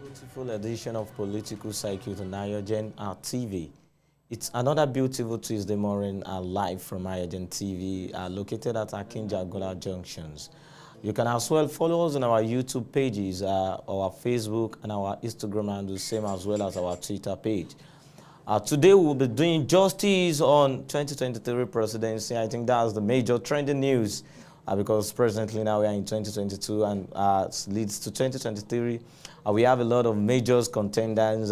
Beautiful edition of Political Circuit on AYOGEN TV. It's another beautiful Tuesday morning live from AYOGEN TV located at Akinjagola Junctions. You can as well follow us on our YouTube pages, our Facebook and our Instagram and the same as well as our Twitter page. Today we'll be doing justice on 2023 presidency. I think that's the major trending news because presently now we are in 2022 and leads to 2023. We have a lot of major contenders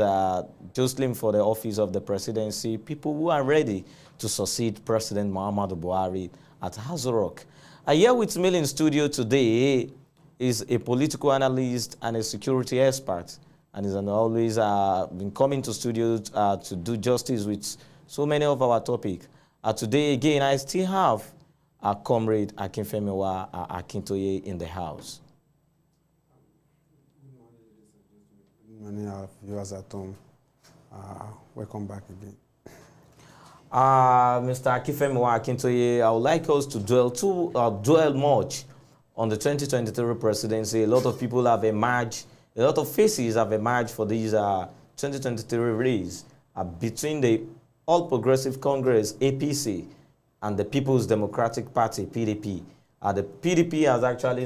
jostling for the office of the presidency, people who are ready to succeed President Muhammadu Buhari at Aso Rock. Here with me in studio today is a political analyst and a security expert, and he's always been coming to studio to do justice with so many of our topics. Today again, I still have our comrade Akinfemiwa Akintoye in the house. Good morning, our viewers at home. Welcome back again. Mr. Akinfemiwa Akintoye, I would like us to dwell much on the 2023 presidency. A lot of people have emerged, a lot of faces have emerged for these 2023 race between the All Progressive Congress, APC, and the People's Democratic Party, PDP. The PDP has actually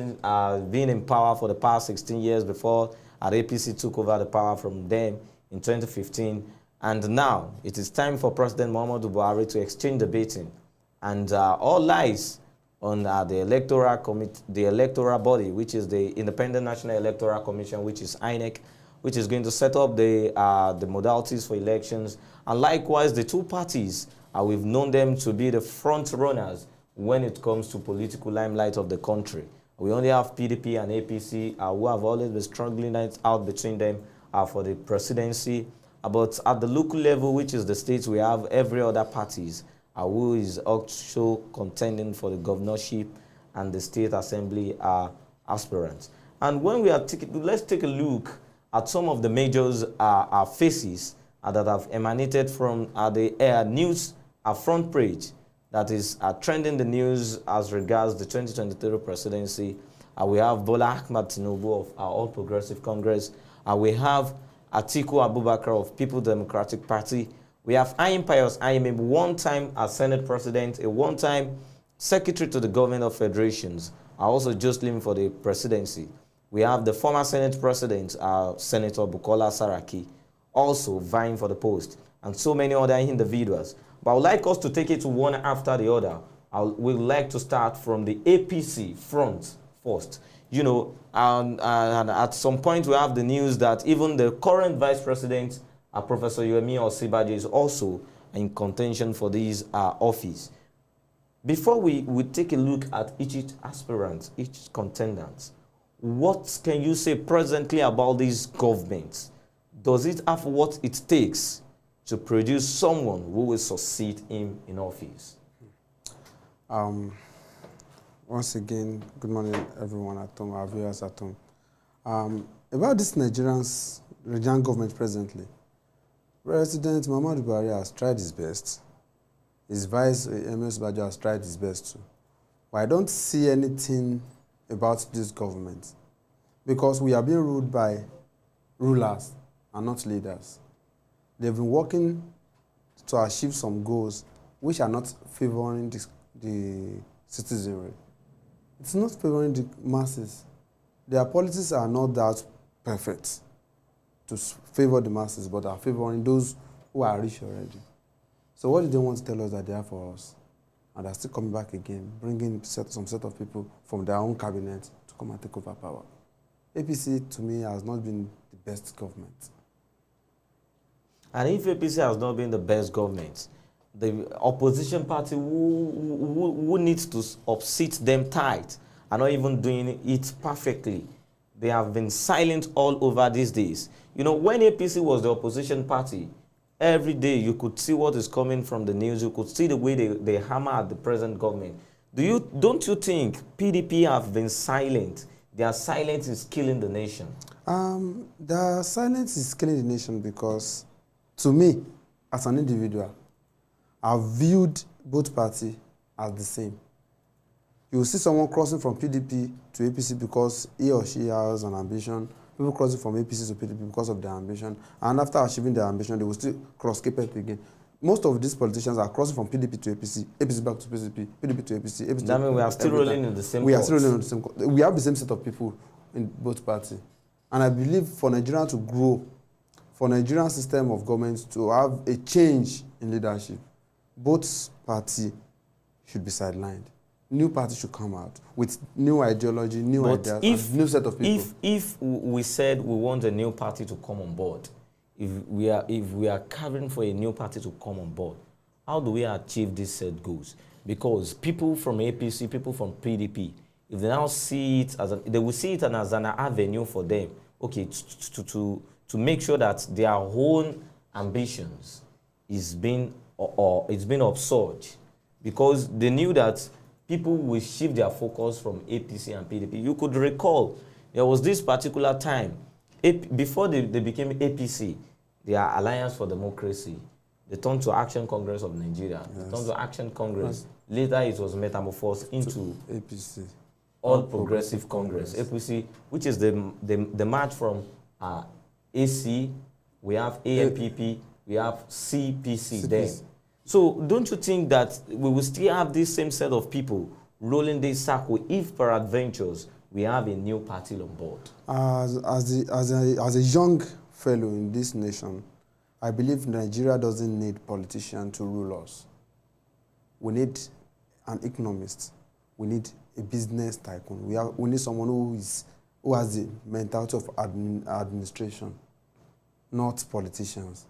been in power for the past 16 years before APC took over the power from them in 2015. And now it is time for President Muhammadu Buhari to exchange the baton. And all lies on the electoral body, which is the Independent National Electoral Commission, which is INEC, which is going to set up the modalities for elections. And likewise, the two parties, we've known them to be the front runners when it comes to political limelight of the country. We only have PDP and APC who have always been struggling out between them for the presidency. But at the local level, which is the states, we have every other parties who is also contending for the governorship and the state assembly aspirants. And when we are let's take a look at some of the major faces that have emanated from the news front page that is trending the news as regards the 2023 presidency. We have Bola Ahmed Tinubu of our All Progressive Congress. We have Atiku Abubakar of People's Democratic Party. We have Ayim Pius Ayim, a one-time Senate President, a one-time Secretary to the Government of Federations, also jostling for the presidency. We have the former Senate President, Senator Bukola Saraki, also vying for the post, and so many other individuals. But I would like us to take it one after the other. We'd like to start from the APC front first. You know, and at some point we have the news that even the current Vice President, Professor Yemi Osibajo, is also in contention for this office. Before we take a look at each aspirant, each contendant, what can you say presently about these governments? Does it have what it takes to produce someone who will succeed him in office? Once again, good morning, everyone at home, our viewers at home. About this Nigerian government presently, President Muhammadu Buhari has tried his best. His vice, Yemi Osibajo, has tried his best too. But I don't see anything about this government because we are being ruled by rulers and not leaders. They've been working to achieve some goals which are not favoring the citizenry. It's not favoring the masses. Their policies are not that perfect to favor the masses, but are favoring those who are rich already. So what do they want to tell us that they have for us? And they're still coming back again, bringing some set of people from their own cabinet to come and take over power. APC, to me, has not been the best government. And if APC has not been the best government, the opposition party who needs to upseat them tight are not even doing it perfectly. They have been silent all over these days. You know, when APC was the opposition party, every day you could see what is coming from the news. You could see the way they hammer at the present government. Don't you think PDP have been silent? Their silence is killing the nation. The silence is killing the nation because, to me, as an individual, I've viewed both parties as the same. You will see someone crossing from PDP to APC because he or she has an ambition. People crossing from APC to PDP because of their ambition. And after achieving their ambition, they will still cross KPP again. Most of these politicians are crossing from PDP to APC, APC back to PDP, PDP to APC, APC That means we are still rolling in the same We are still rolling in the same. We have the same set of people in both parties. And I believe for Nigeria to grow, for Nigerian system of government to have a change in leadership, both parties should be sidelined. New parties should come out with new ideology, new ideas, and new set of people. If we said we want a new party to come on board, if we are carrying for a new party to come on board, how do we achieve these set goals? Because people from APC, people from PDP, if they now see it as they will see it as an avenue for them, okay, to make sure that their own ambitions is being or it's been upsurged, because they knew that people will shift their focus from APC and PDP. You could recall there was this particular time before they became APC, their Alliance for Democracy. They turned to Action Congress of Nigeria. Yes. They turned to Action Congress. Yes. Later, it was metamorphosed into APC, All Progressive Congress. APC, which is the march from AC. We have ANPP. We have CPC there. So don't you think that we will still have this same set of people rolling this circle if peradventures we have a new party on board? As a young fellow in this nation, I believe Nigeria doesn't need politicians to rule us. We need an economist. We need a business tycoon. We need someone who has the mentality of administration, not politicians.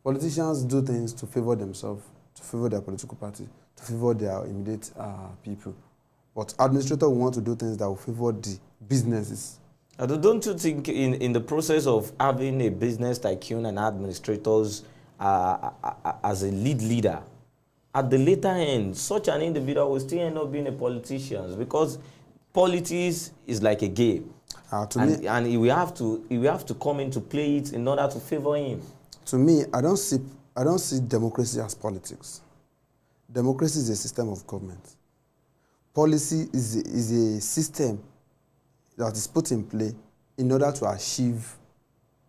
Politicians do things to favor themselves, to favor their political party, to favor their immediate people. But administrators want to do things that will favor the businesses. Don't you think in the process of having a business tycoon and administrators as a leader, at the later end, such an individual will still end up being a politician, because politics is like a game. And he will have to come in to play it in order to favor him. To me, I don't see democracy as politics. Democracy is a system of government. Policy is a system that is put in play in order to achieve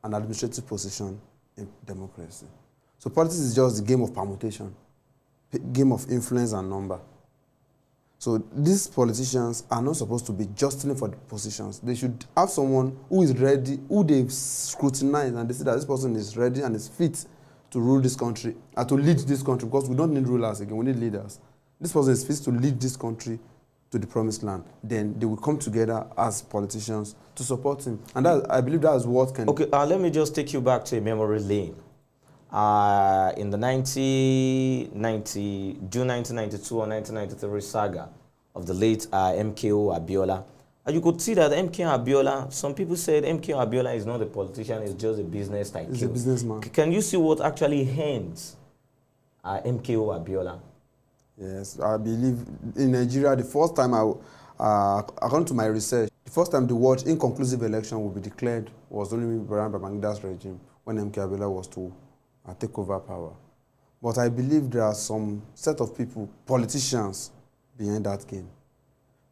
an administrative position in democracy. So politics is just a game of permutation, game of influence and number. So these politicians are not supposed to be jostling for the positions. They should have someone who is ready, who they scrutinize and they say that this person is ready and is fit to rule this country, and to lead this country, because we don't need rulers again, we need leaders. This person is fit to lead this country to the promised land. Then they will come together as politicians to support him. And that, I believe that is what can... Okay, let me just take you back to a memory lane. In the June 1992 or 1993 saga of the late MKO Abiola, you could see that MKO Abiola, some people said MKO Abiola is not a politician, he's just a business tycoon. He's a businessman. Can you see what actually hands MKO Abiola? Yes, I believe in Nigeria, the first time according to my research, the first time the word inconclusive election will be declared was only by Babangida's regime, when MKO Abiola was to take over power. But I believe there are some set of people, politicians, behind that game.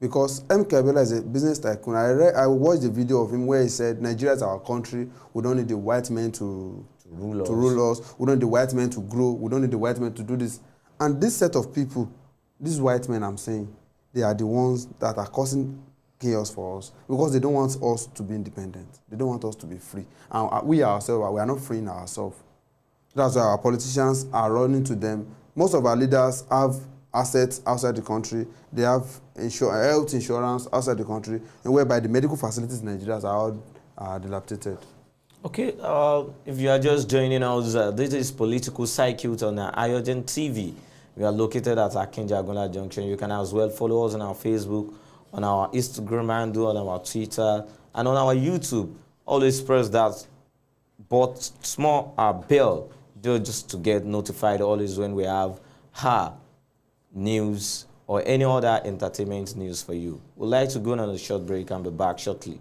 Because MKO Abiola is a business tycoon. I watched a video of him where he said, Nigeria is our country, we don't need the white men to rule us, we don't need the white men to grow, we don't need the white men to do this. And this set of people, these white men I'm saying, they are the ones that are causing chaos for us, because they don't want us to be independent. They don't want us to be free. And we ourselves, we are not freeing ourselves. That's why our politicians are running to them. Most of our leaders have assets outside the country. They have health insurance outside the country, and whereby the medical facilities in Nigeria are all dilapidated. Okay, if you are just joining us, this is Political Circuit on AYOGEN TV. We are located at Akinjagunla Junction. You can as well follow us on our Facebook, on our Instagram handle, on our Twitter, and on our YouTube. Always press that small bell just to get notified always when we have news or any other entertainment news for you. We'd like to go on a short break and be back shortly.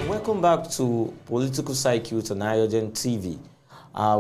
Welcome back to Political Circuit on AYOGEN TV.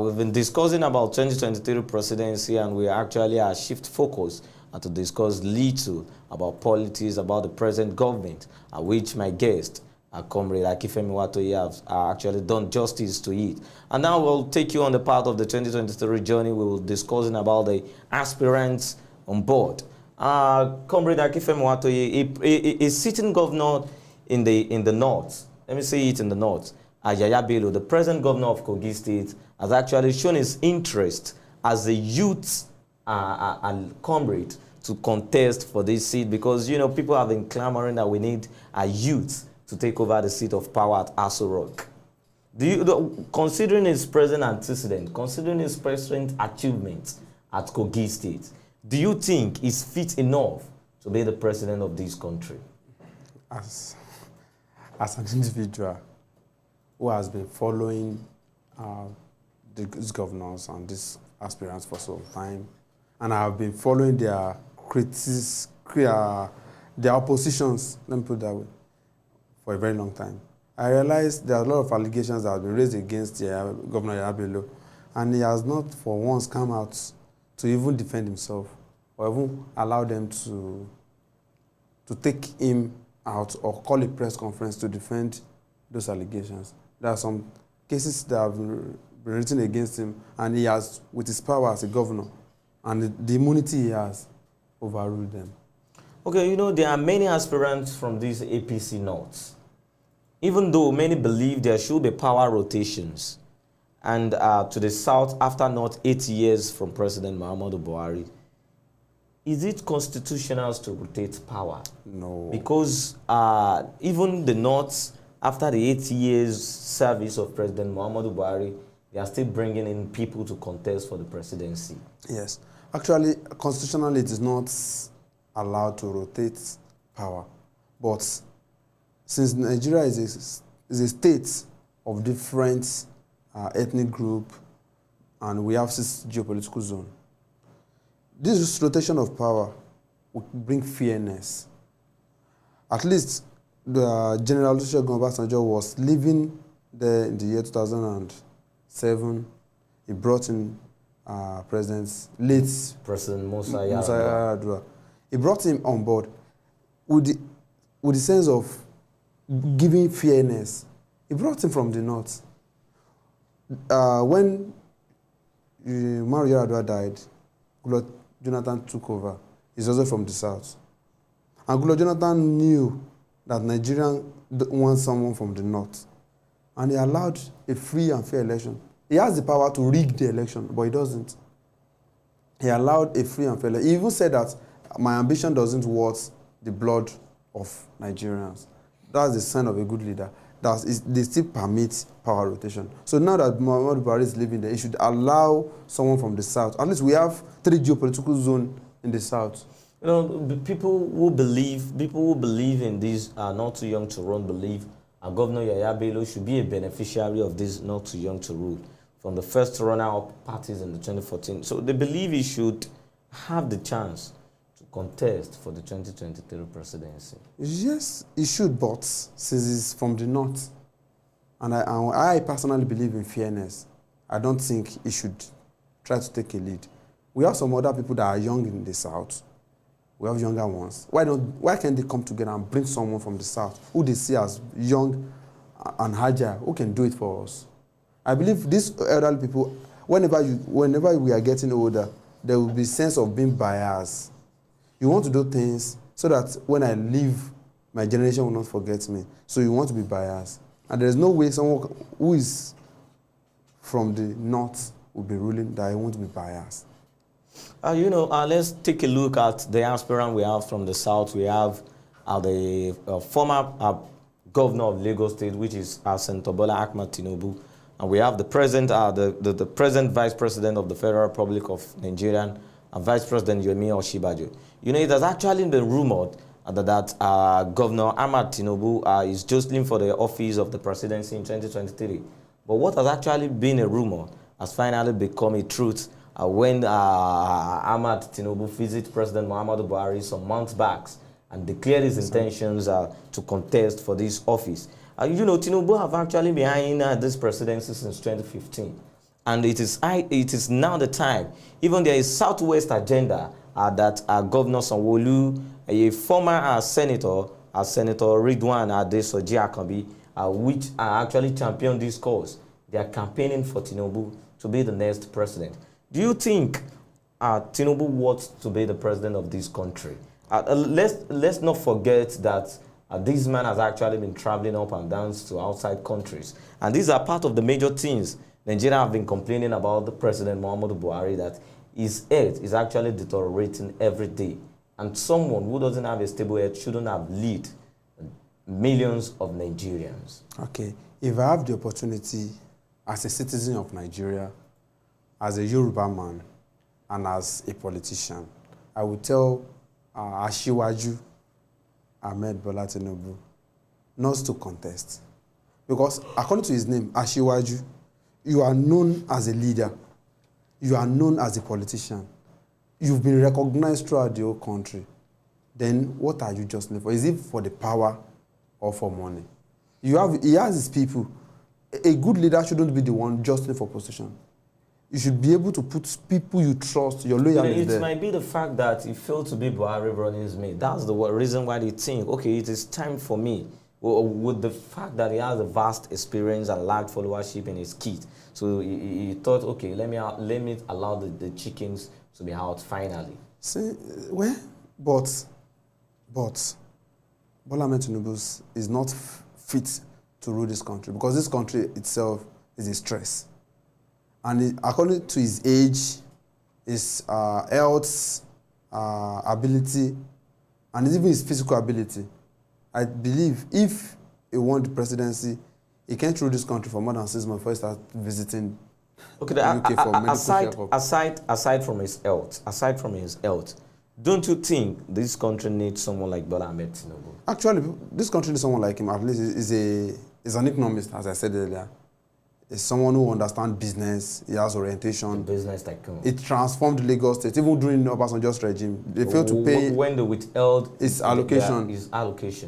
We've been discussing about 2023 presidency, and we actually are shift focus to discuss little about politics, about the present government, which my guest, Comrade Akifemi Watoye, have actually done justice to it. And now we'll take you on the part of the 2023 journey. We will discussing about the aspirants on board. Comrade Akifemi Watoye, a sitting governor in the north. Let me say it in the north. Yaya Bello, the present governor of Kogi State, has actually shown his interest as a youth and comrade to contest for this seat, because, you know, people have been clamoring that we need a youth to take over the seat of power at Aso Rock. Considering his present antecedent, considering his present achievements at Kogi State, do you think he's fit enough to be the president of this country? As an individual who has been following these governors and these aspirants for some time, and I have been following their oppositions, let me put it that way, for a very long time, I realized there are a lot of allegations that have been raised against Governor Yaya Bello, and he has not for once come out to even defend himself or even allow them to take him out or call a press conference to defend those allegations. There are some cases that have been written against him, and he has, with his power as a governor and the immunity he has, overruled them. Okay, you know, there are many aspirants from this APC North. Even though many believe there should be power rotations, and to the south, after not 8 years from President Muhammadu Buhari, is it constitutional to rotate power? No. Because even the North, after the 8 years service of President Muhammadu Buhari, they are still bringing in people to contest for the presidency. Yes. Actually, constitutionally, it is not allowed to rotate power. But since Nigeria is a state of different ethnic group, and we have this geopolitical zone, this rotation of power would bring fairness. At least the General Olusegun Obasanjo was living there in the year 2007. He brought in late President Musa Yar'Adua. He brought him on board with the sense of giving fairness. He brought him from the north. When Umaru Yar'Adua died, Jonathan took over. He's also from the south. And Goodluck Jonathan knew that Nigerians want someone from the north. And he allowed a free and fair election. He has the power to rig the election, but he doesn't. He allowed a free and fair election. He even said that my ambition doesn't worth the blood of Nigerians. That's the sign of a good leader. They still permit power rotation. So now that Muhammadu Buhari is living there, he should allow someone from the south. At least we have 3 geopolitical zones in the south. You know, people who believe in this are not too young to run, believe Governor Yaya Bello should be a beneficiary of this not too young to rule from the first runner-up parties in the 2014. So they believe he should have the chance to contest for the 2023 presidency. Yes, he should, but since he's from the north, and I personally believe in fairness, I don't think he should try to take a lead. We have some other people that are young in the south. We have younger ones. Why can't they come together and bring someone from the south who they see as young and agile, who can do it for us? I believe these elderly people, whenever we are getting older, there will be a sense of being biased. You want to do things so that when I leave my generation will not forget me. So you want to be biased. And there's no way someone who is from the north will be ruling that he won't be biased. Let's take a look at the aspirant we have from the south. We have the former governor of Lagos State, which is Senator Bola Ahmed Tinubu. And we have the present, the present vice president of the Federal Republic of Nigeria, and Vice President Yemi Osinbajo. It has actually been rumored that Governor Ahmed Tinubu is jostling for the office of the presidency in 2023. But what has actually been a rumor has finally become a truth when Ahmed Tinubu visited President Muhammadu Buhari some months back and declared his intentions to contest for this office. Tinubu have actually been eyeing this presidency since 2015. And it is now the time. Even there is Southwest agenda that Governor Sanwo-Olu, a former senator, Senator Ridwan Adesoji Akanbi, which actually championed this cause. They are campaigning for Tinubu to be the next president. Do you think Tinubu wants to be the president of this country? Let's not forget that this man has actually been traveling up and down to outside countries. And these are part of the major things Nigeria have been complaining about the President Muhammadu Buhari, that his health is actually deteriorating every day. And someone who doesn't have a stable health shouldn't have led millions of Nigerians. Okay, if I have the opportunity as a citizen of Nigeria, as a Yoruba man, and as a politician, I would tell Asiwaju Ahmed Bola Tinubu not to contest. Because according to his name, Asiwaju, you are known as a leader. You are known as a politician. You've been recognized throughout the whole country. Then what are you jostling for? Is it for the power or for money? He has his people. A good leader shouldn't be the one jostling for position. You should be able to put people you trust, your loyalty there. It might be the fact that he failed to be Buhari running his mate. That's the reason why they think, okay, it is time for me. With the fact that he has a vast experience and large followership in his kit. So he thought, okay, let me allow the chickens to be out finally. See, but Bola Ahmed Tinubu is not fit to rule this country, because this country itself is a stress. And according to his age, his health, ability, and even his physical ability, I believe if he won the presidency, he can't rule this country for more than 6 months before he starts visiting the UK for medical checkup. Aside from his health, don't you think this country needs someone like Bola Ahmed Tinubu? Actually, this country needs someone like him. At least is an economist, as I said earlier. Is someone who understands business. He has orientation. A business tycoon. It transformed Lagos State. Even during Obasanjo's regime, they failed to pay. When they withheld his allocation.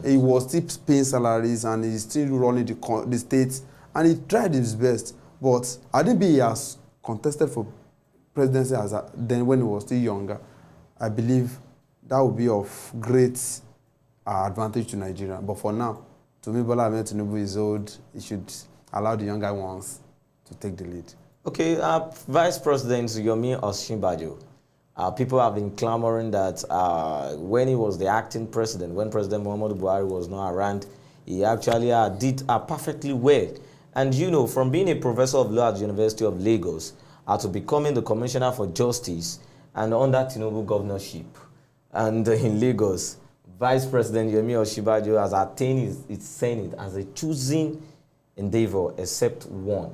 He was still paying salaries, and he's still running the state. And he tried his best. But I didn't be as contested for presidency as then when he was still younger. I believe that would be of great advantage to Nigeria. But for now, to me, Bola Ahmed Tinubu is old. He should allow the younger ones to take the lead. Okay, Vice President Yomi Osinbajo, people have been clamoring that when he was the acting president, when President Muhammadu Buhari was not around, he actually did perfectly well. And from being a professor of law at the University of Lagos to becoming the Commissioner for Justice and under Tinubu governorship, and in Lagos, Vice President Yomi Osinbajo has attained his Senate as a choosing endeavor, except one,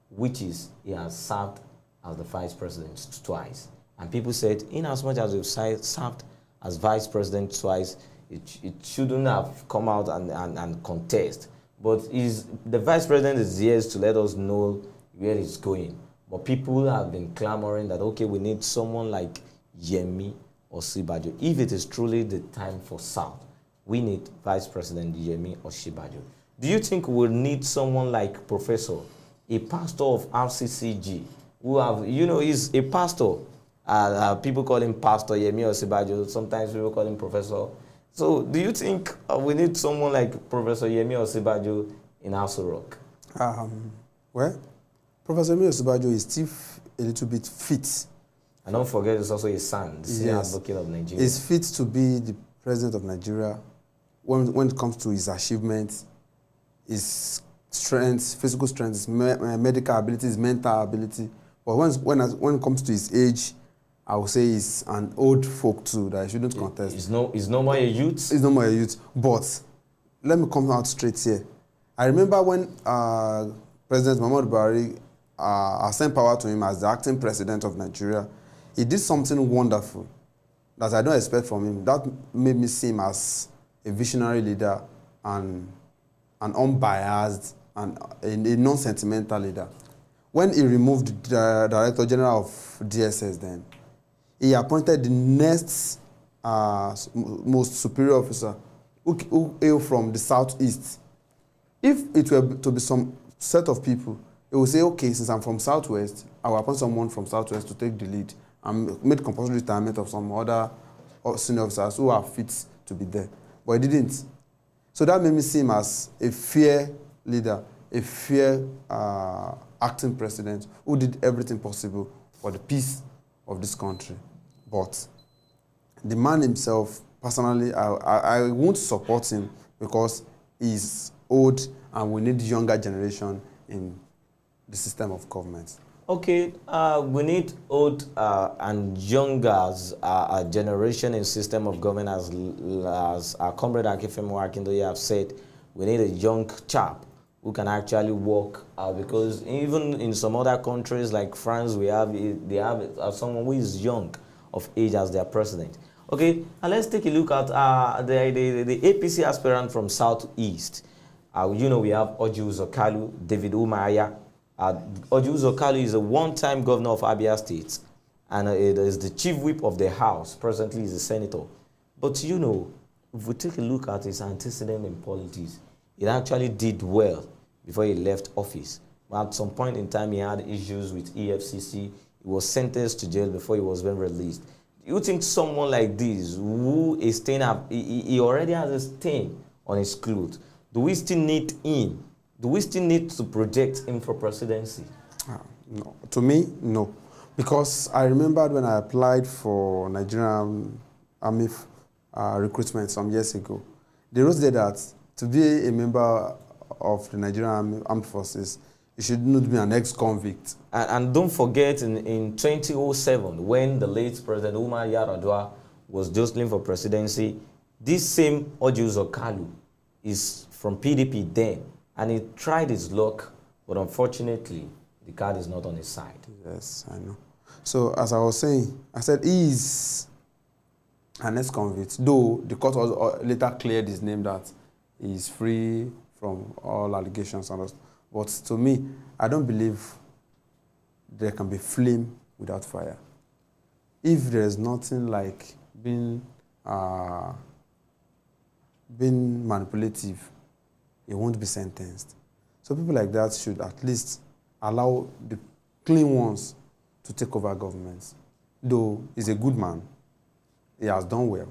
which is he has served as the vice president twice. And people said, in as much as you've served as vice president twice, it shouldn't have come out and contest. But the vice president is here to let us know where it's going. But people have been clamoring that, okay, we need someone like Yemi Osinbajo. If it is truly the time for South, we need Vice President Yemi Osinbajo. Do you think we'll need someone like Professor, a pastor of RCCG, who is a pastor? People call him Pastor Yemi Osinbajo. Sometimes people call him Professor. So do you think we need someone like Professor Yemi Osinbajo in Aso Rock? Well, Professor Yemi Osinbajo is still a little bit fit. And don't forget, it's also his son, the senior advocate of Nigeria. He's fit to be the president of Nigeria when it comes to his achievements, his strength, physical strength, his medical ability, his mental ability. But when it comes to his age, I would say he's an old folk too that I shouldn't contest. He's no more a youth. He's no more a youth. But let me come out straight here. I remember when President Muhammadu Buhari assigned power to him as the acting president of Nigeria, he did something wonderful that I don't expect from him. That made me see him as a visionary leader and an unbiased and a non-sentimental leader. When he removed the Director General of DSS then, he appointed the next most superior officer who hail from the southeast. If it were to be some set of people, it will say, okay, since I'm from southwest, I will appoint someone from southwest to take the lead and make compulsory retirement of some other senior officers who are fit to be there. But he didn't. So that made me see him as a fair leader, a fair acting president who did everything possible for the peace of this country. But the man himself, personally, I won't support him because he's old and we need younger generation in the system of government. Okay, we need old and younger generation in system of government, as our comrade Akifemo Akindoye have said. We need a young chap who can actually work, because even in some other countries like France, they have someone who is young of age as their president. Okay, and let's take a look at the APC aspirant from Southeast. You know, we have Orji Uzor Kalu, David Umahiya. Orji Uzor Kalu is a one-time governor of Abia State, and it is the chief whip of the House. Presently, he's a senator. But you know, if we take a look at his antecedent in politics, he actually did well before he left office. But at some point in time, he had issues with EFCC. He was sentenced to jail before he was then released. Do you think someone like this, who is staying up, he already has a stain on his clothes, do we still need him? Do we still need to project him for presidency? No. To me, no. Because I remembered when I applied for Nigerian Army recruitment some years ago, they wrote there that to be a member of the Nigerian Armed Forces, you should not be an ex-convict. And don't forget, in 2007, when the late President Umar Yar'Adua was jostling for presidency, this same Orji Uzor Kalu is from PDP then, and he tried his luck, but unfortunately, the card is not on his side. Yes, I know. So, as I was saying, I said he is an ex-convict, though the court was later cleared his name that he is free from all allegations and all. But to me, I don't believe there can be flame without fire. If there is nothing like being manipulative, he won't be sentenced. So people like that should at least allow the clean ones to take over governments. Though he's a good man, he has done well,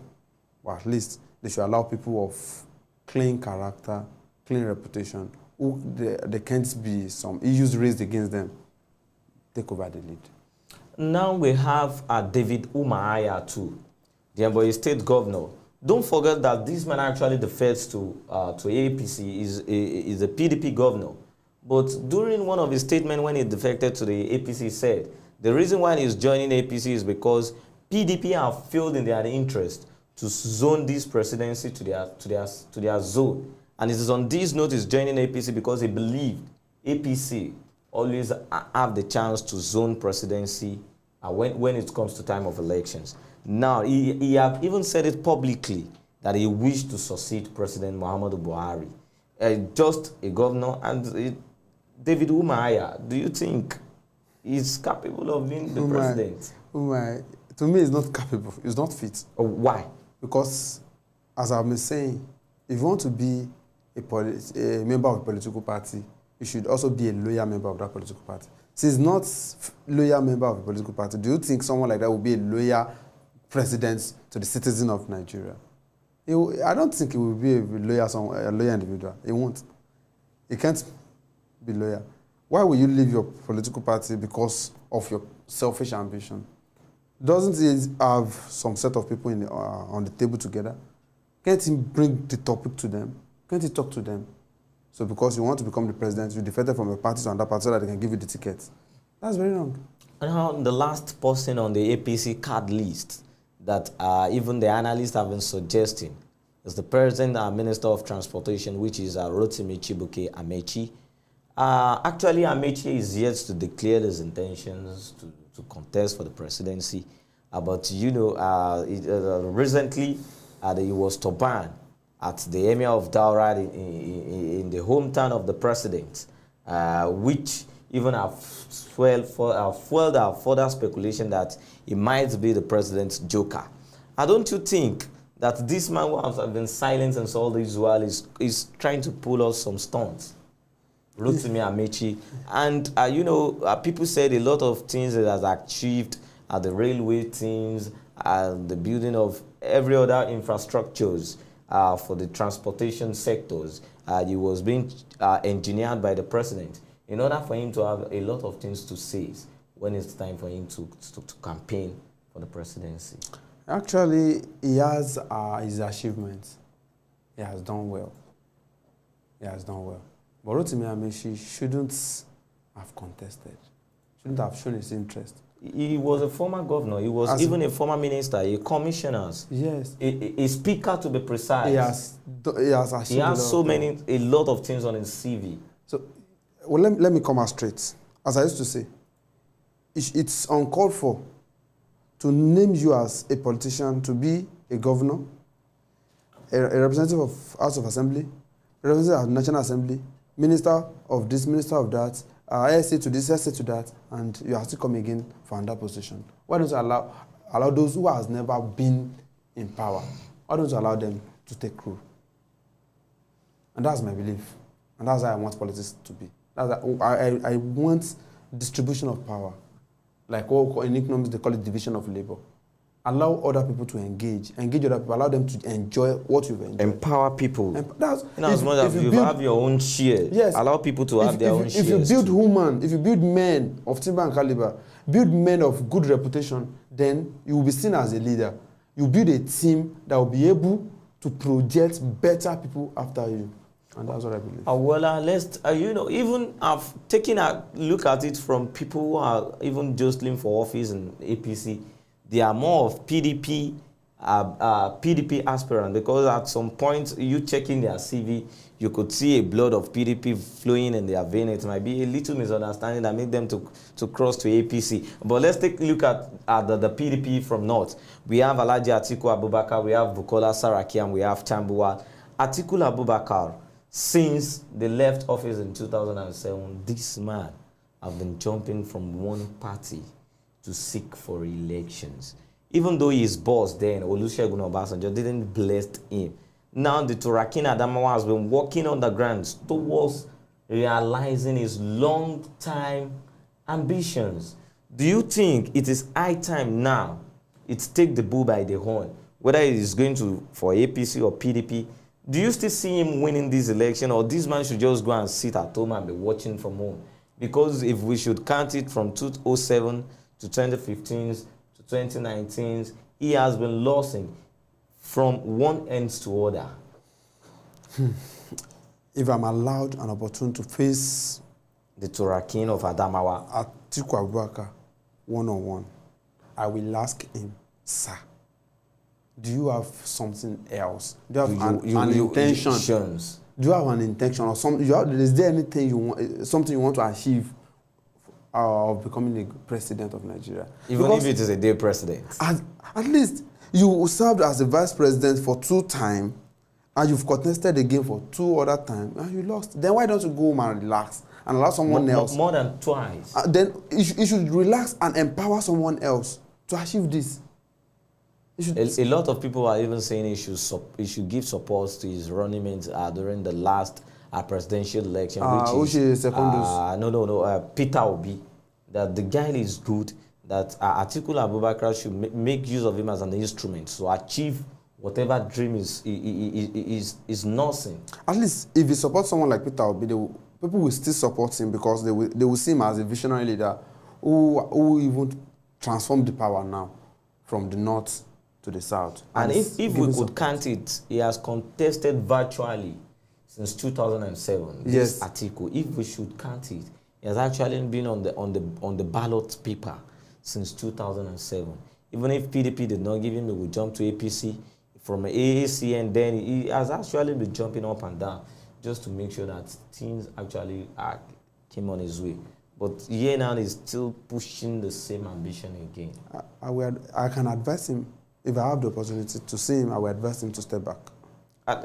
but at least they should allow people of clean character, clean reputation, who there can't be some issues raised against them, take over the lead. Now we have David Umahiya too, the Ebonyi State governor. Don't forget that this man actually defects to APC, is a PDP governor. But during one of his statements when he defected to the APC, he said the reason why he's joining APC is because PDP have failed in their interest to zone this presidency to their zone. And it is on this note he's joining APC because he believed APC always have the chance to zone presidency when it comes to time of elections. Now, he have even said it publicly that he wished to succeed President Muhammadu Buhari. Just a governor. And David Umahiya, do you think he's capable of being the president? To me, he's not capable. He's not fit. Why? Because, as I've been saying, if you want to be a member of a political party, you should also be a loyal member of that political party. Since he's not a loyal member of a political party, do you think someone like that will be a loyal president to the citizen of Nigeria? I don't think he will be a loyal individual. He won't. He can't be loyal. Why will you leave your political party because of your selfish ambition? Doesn't he have some set of people on the table together? Can't he bring the topic to them? Can't he talk to them? So because you want to become the president, you defected from a party to another party so that they can give you the ticket. That's very wrong. And how the last person on the APC card list that even the analysts have been suggesting is the present Minister of Transportation, which is Rotimi Chibuke Amechi. Actually, Amechi is yet to declare his intentions to contest for the presidency. But, you know, recently he was turbaned at the Emir of Daura in the hometown of the president, which even have fueled our further speculation that he might be the president's joker. Don't you think that this man who has been silent since all this while is trying to pull us some stunts? Rotimi Amechi. And, you know, people said a lot of things that has achieved at the railway things, the building of every other infrastructures for the transportation sectors. It was being engineered by the president in order for him to have a lot of things to say when it's time for him to campaign for the presidency. Actually, he has his achievements. He has done well. He has done well. But Rotimi Amechi shouldn't have contested, shouldn't have shown his interest. He was a former governor. He was even a former minister, a commissioner. Yes. A speaker, to be precise. He has achieved. He has a lot of things on his CV. So, well, let me come out straight. As I used to say, it's uncalled for to name you as a politician, to be a governor, a representative of House of Assembly, representative of National Assembly, minister of this, minister of that, SA to this, SA to that, and you have to come again for another position. Why don't you allow those who has never been in power, why don't you allow them to take rule? And that's my belief. And that's how I want politics to be. I want distribution of power. Like in economics, they call it division of labor. Allow other people to engage other people, allow them to enjoy what you've enjoyed. Empower people. As much as you have your own share, yes, allow people to have their own share. If you build if you build men of timber and caliber, build men of good reputation, then you will be seen as a leader. You build a team that will be able to project better people after you. And that's what I believe. Well, let's, you know, even I've taken a look at it from people who are even jostling for office in APC. They are more of PDP aspirants, because at some point, you checking their CV, you could see a blood of PDP flowing in their vein. It might be a little misunderstanding that made them to cross to APC. But let's take a look at the PDP from North. We have Alhaji Atiku Abubakar, we have Bukola Saraki, and we have Tambuwal. Atiku Abubakar, since they left office in 2007, this man have been jumping from one party to seek for elections. Even though his boss then, Olusegun Obasanjo, didn't bless him. Now the Turakin Adamawa has been working on the ground towards realizing his long-time ambitions. Do you think it is high time now it's take the bull by the horn, whether it is going to for APC or PDP? Do you still see him winning this election, or this man should just go and sit at home and be watching from home? Because if we should count it from 2007 to 2015 to 2019, he has been losing from one end to other. If I'm allowed an opportunity to face the Turakin of Adamawa, Atiku Abubakar one-on-one, I will ask him, sir, do you have something else? Do you have an intention? Do you have an intention or something? Is there anything you want, something you want to achieve of becoming the president of Nigeria? Even if it is a day president. At least you served as the vice president for 2 times, and you've contested again for 2 other times, and you lost. Then why don't you go home and relax and allow someone else? More than twice. Then you should relax and empower someone else to achieve this. A lot of people are even saying he should give support to his running mates during the last presidential election, which is Peter Obi. That the guy is good. That Atiku Abubakar should make use of him as an instrument to achieve whatever dream is nursing. At least if you support someone like Peter Obi, people will still support him, because they will see him as a visionary leader who even transformed the power now from the north to the south. And if we could support. count it, he has contested virtually since 2007. This article, if we should count it, he has actually been on the ballot paper since 2007. Even if PDP did not give him, he would jump to APC. From AAC, and then he has actually been jumping up and down just to make sure that things actually came on his way. But here now is still pushing the same ambition again. I can advise him, if I have the opportunity to see him, I will advise him to step back.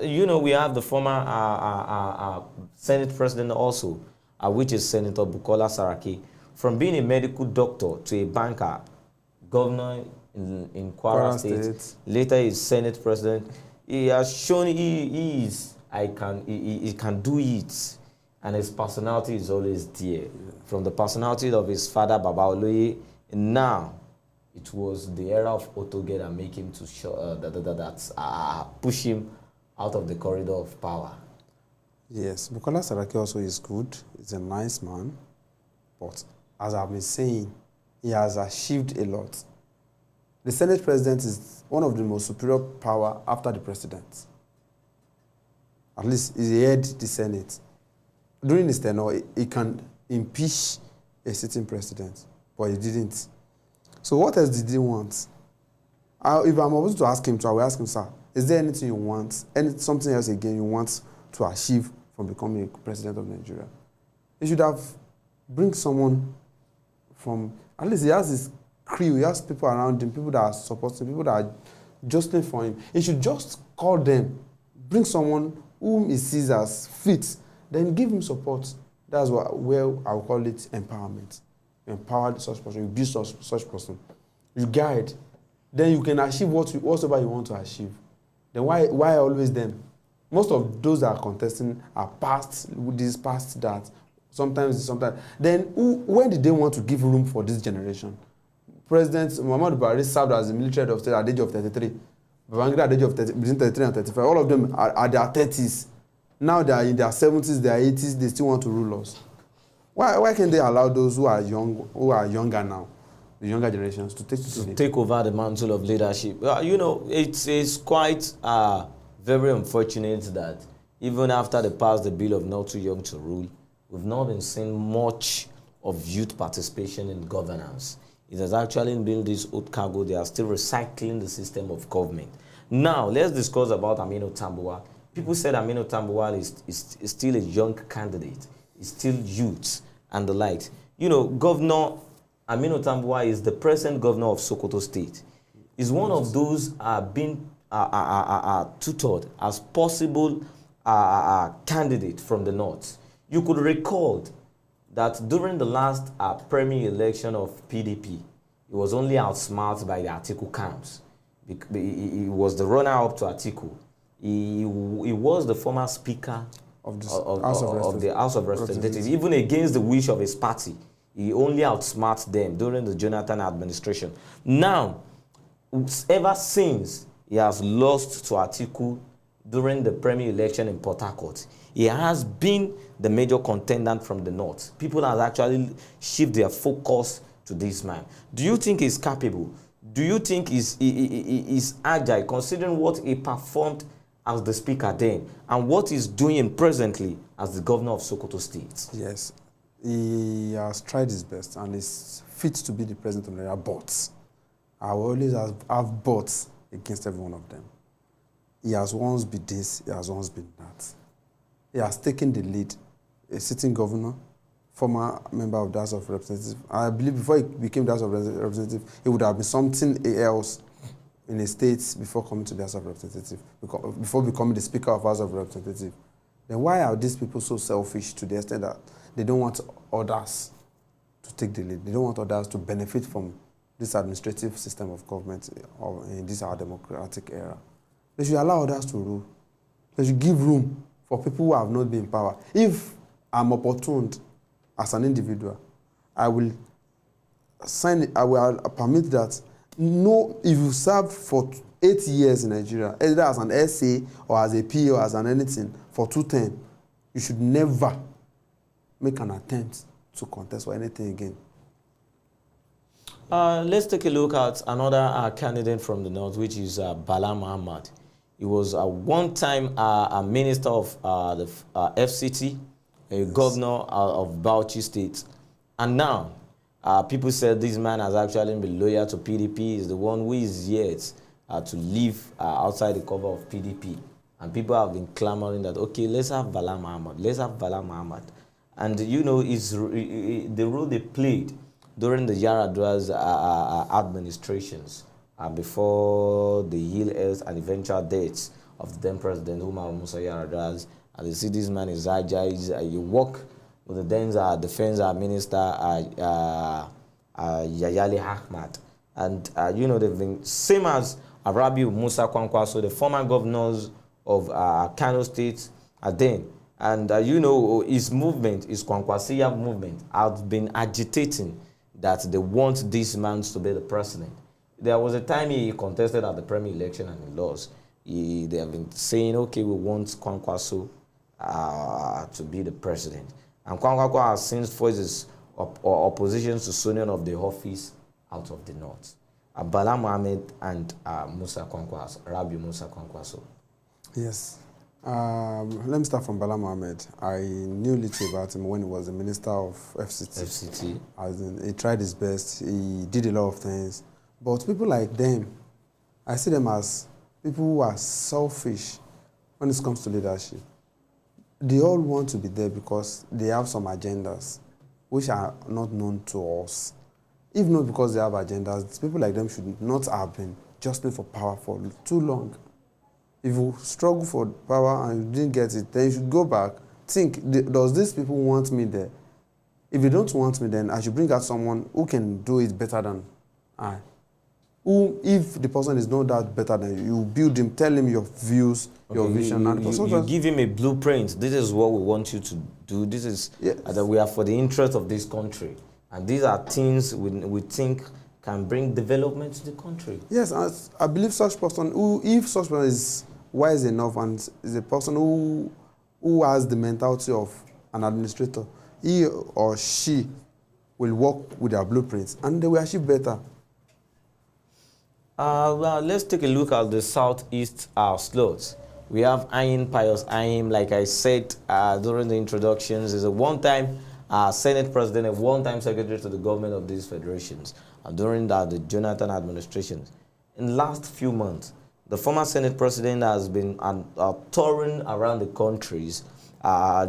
You know, we have the former Senate president also, which is Senator Bukola Saraki. From being a medical doctor to a banker, governor in Kwara State, later he's Senate president, he has shown he can do it, and his personality is always there. From the personality of his father, Baba Oloye, and now it was the era of AYOGEN that make him to show, push him out of the corridor of power. Yes, Bukola Saraki also is good. He's a nice man, but as I've been saying, he has achieved a lot. The Senate president is one of the most superior power after the president. At least he head the Senate. During his tenure, he can impeach a sitting president, but he didn't. So what else did he want? If I'm able to ask him, I will ask him, sir, is there anything you want, something else again you want to achieve from becoming a president of Nigeria? He should have bring someone from, at least he has his crew, he has people around him, people that are supporting, people that are jostling for him. He should just call them, bring someone whom he sees as fit, then give him support. That's where I will call it empowerment. You empower such person, you build such person, you guide, then you can achieve whatever you want to achieve. Then why always them? Most of those that are contesting are past this, past that. Sometimes. Then when did they want to give room for this generation? President Muhammadu Buhari served as a military head of state at the age of 33. Babangida at the age of between 33 and 35. All of them are at their 30s. Now they are in their 70s, their 80s, they still want to rule us. Why can't they allow those who are younger now, the younger generations, to take over the mantle of leadership? You know, it's quite very unfortunate that even after they passed the bill of not too young to rule, we've not been seeing much of youth participation in governance. It has actually been this old cargo. They are still recycling the system of government. Now, let's discuss about Aminu Tambuwal. People said Aminu Tambuwal is still a young candidate. He's still youth and the likes. You know, Governor Aminu Tambuwal is the present governor of Sokoto State. He's one of those being tutored as possible candidate from the north. You could recall that during the last primary election of PDP, he was only outsmarted by the Atiku camps. He was the runner-up to Atiku. He was the former speaker of the House of Representatives, even against the wish of his party. He only outsmarted them during the Jonathan administration. Now, ever since he has lost to Atiku during the primary election in Port Harcourt, he has been the major contender from the north. People have actually shifted their focus to this man. Do you think he's capable? Do you think he's agile, considering what he performed as the speaker then and what he's doing presently as the governor of Sokoto State? Yes, he has tried his best and is fit to be the president of Nigeria, but I will always have buts against every one of them. He has once been this, he has once been that. He has taken the lead, a sitting governor, former member of the House of Representatives. I believe before he became the House of Representatives, he would have been something else in a state before coming to the House of Representatives, before becoming the Speaker of House of Representatives. Then why are these people so selfish to the extent that they don't want others to take the lead? They don't want others to benefit from this administrative system of government in this our democratic era. They should allow others to rule. They should give room for people who have not been in power. If I'm opportuned as an individual, I will permit that. No, if you serve for 8 years in Nigeria, either as an SA or as a PA or as an anything for 2 terms, you should never make an attempt to contest for anything again. Let's take a look at another candidate from the north, which is Bala Muhammad. He was one-time a minister of the FCT, a governor of Bauchi State. And now, people said this man has actually been loyal to PDP. He's the one who is yet to live outside the cover of PDP. And people have been clamoring that, okay, let's have Bala Muhammad. Let's have Bala Muhammad. And, you know, the role they played during the Yar'Adua's administrations before the ill health and eventual deaths of the then president, Umar Musa Yar'Adua. And you see this man is agile. You work with the then defense minister, Yayali Ahmad. And, you know, they've been same as Rabiu Musa Kwankwaso, the former governors of Kano State, then. And, you know, his movement, his Kwankwasiya movement, have been agitating that they want this man to be the president. There was a time he contested at the premier election and he lost. They have been saying, okay, we want Kwankwaso to be the president. And Kwankwaso has since forced his opposition to Sonian of the office out of the north. Bala Mohammed and Musa Kwankwaso, Rabi Musa Kwankwaso. Yes. Let me start from Bala Mohammed. I knew little about him when he was the minister of FCT. As in, he tried his best. He did a lot of things. But people like them, I see them as people who are selfish when it comes to leadership. They all want to be there because they have some agendas which are not known to us. If not because they have agendas, people like them should not have been jostling for power for too long. If you struggle for power and you didn't get it, then you should go back. Think, does these people want me there? If they don't want me, then I should bring out someone who can do it better than I. Who, if the person is not that better than you, you build him, tell him your views, your vision. You give him a blueprint. This is what we want you to do. This is that we are for the interest of this country. And these are things we think can bring development to the country. Yes, I believe such person, if such person is wise enough and is a person who has the mentality of an administrator, he or she will work with their blueprints and they will achieve better. Well, let's take a look at the southeast slots. We have Ayin Pius Ayim, like I said during the introductions, is a one-time Senate president, a one-time secretary to the government of these federations. During the Jonathan administrations. In the last few months, the former Senate president has been touring around the countries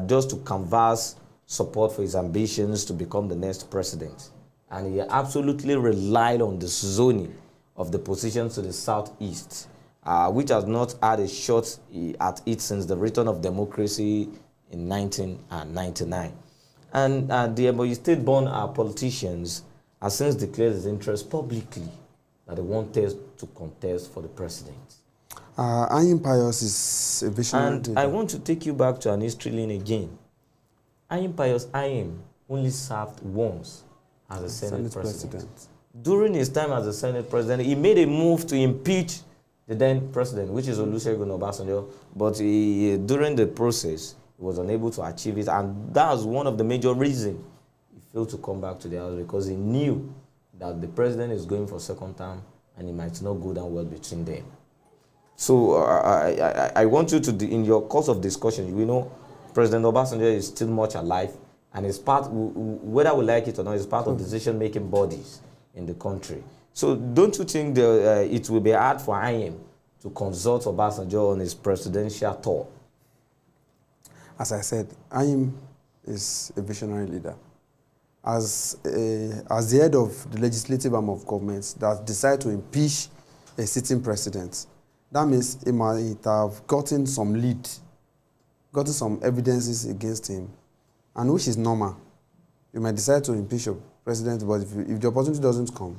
just to canvass support for his ambitions to become the next president. And he absolutely relied on the zoning of the positions to the southeast, which has not had a shot at it since the return of democracy in 1999. And the Ebonyi State-born politicians has since declared his interest publicly that they wanted to contest for the president. Ayim Pius is a visionary. And I want to take you back to an history lane again. Ayim Pius Ayim only served once as a Senate president. During his time as a Senate president, he made a move to impeach the then president, which is Olusegun Obasanjo, but during the process, he was unable to achieve it, and that's one of the major reasons failed to come back to the house, because he knew that the president is going for second term and it might not go down well between them. So I want you to, in your course of discussion, you know, President Obasanjo is still much alive and is part, whether we like it or not, is part of decision-making bodies in the country. So don't you think it will be hard for IM to consult Obasanjo on his presidential tour? As I said, IM is a visionary leader. As the head of the legislative arm of government that decide to impeach a sitting president, that means he might have gotten some lead, gotten some evidences against him, and which is normal. You might decide to impeach your president, but if the opportunity doesn't come,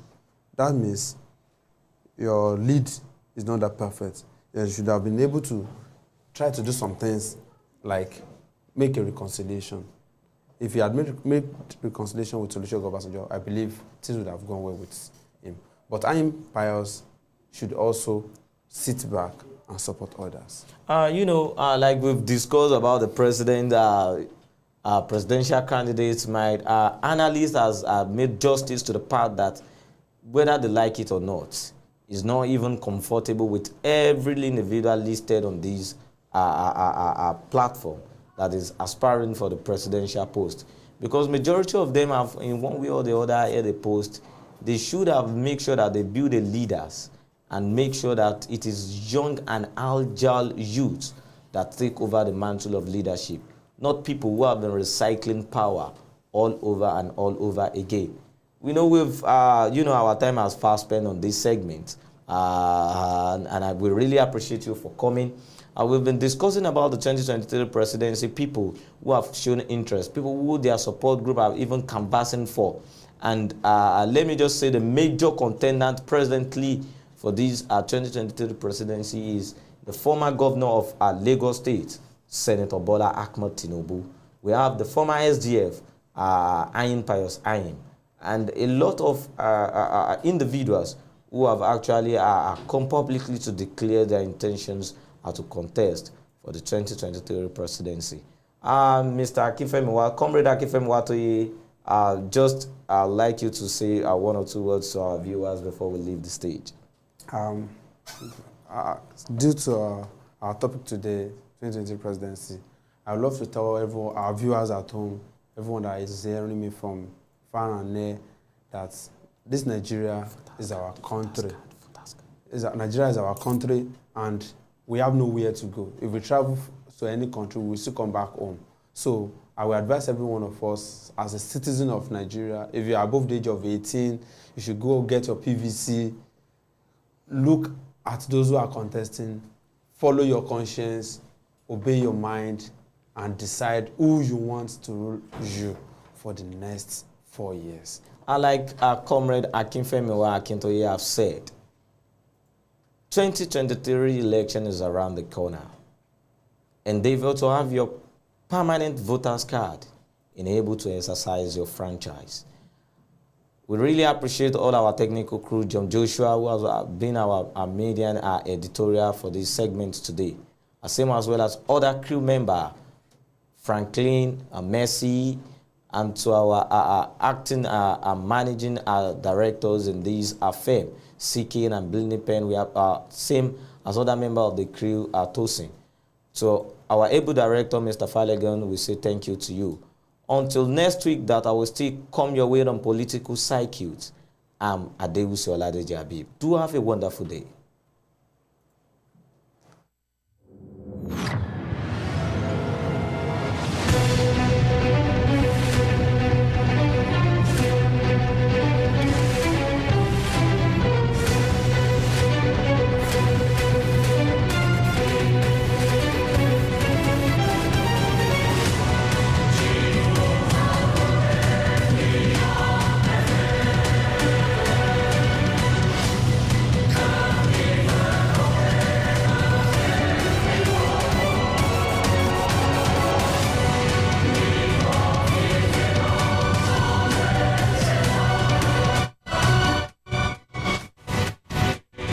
that means your lead is not that perfect. You should have been able to try to do some things like make a reconciliation. If he had made reconciliation with Olusegun Obasanjo, I believe things would have gone well with him. But Ayim Pius should also sit back and support others. You know, like we've discussed about the president, presidential candidates, analysts has made justice to the part that whether they like it or not, is not even comfortable with every individual listed on this platform that is aspiring for the presidential post. Because majority of them have, in one way or the other, had a post. They should have made sure that they build the leaders and make sure that it is young and agile youth that take over the mantle of leadership, not people who have been recycling power all over and all over again. We know we've, our time has fast spent on this segment, and we really appreciate you for coming. We've been discussing about the 2023 presidency, people who have shown interest, people who their support group are even canvassing for. And let me just say the major contendant presently for this 2023 presidency is the former governor of Lagos State, Senator Bola Ahmed Tinubu. We have the former SDF, Ayin Pius Ayin, and a lot of individuals who have actually come publicly to declare their intentions to contest for the 2023 presidency. Mr. Akifemi, Comrade Akifemi Watoye, just like you to say one or two words to our viewers before we leave the stage. Due to our topic today, 2023 presidency, I would love to tell everyone, our viewers at home, everyone that is hearing me from far and near, that this Nigeria is our country. Nigeria is our country, and we have nowhere to go. If we travel to any country, we will still come back home. So I will advise every one of us, as a citizen of Nigeria, if you are above the age of 18, you should go get your PVC, look at those who are contesting, follow your conscience, obey your mind, and decide who you want to rule you for the next 4 years. Like Comrade Akinfemi Akintoye have said, 2023 election is around the corner. Endeavor to have your permanent voter's card enabled to exercise your franchise. We really appreciate all our technical crew, John Joshua, who has been our median editorial for this segment today. Same as well as other crew member, Franklin, Messi, and to our acting managing directors in these firm, Seeking and Blindy Pen. We have same as other member of the crew, Tosin. So our able director, Mr. Falegan, we say thank you to you. Until next week, that I will still come your way on political circuit. I'm Adewusi Oladeji Habib. Do have a wonderful day.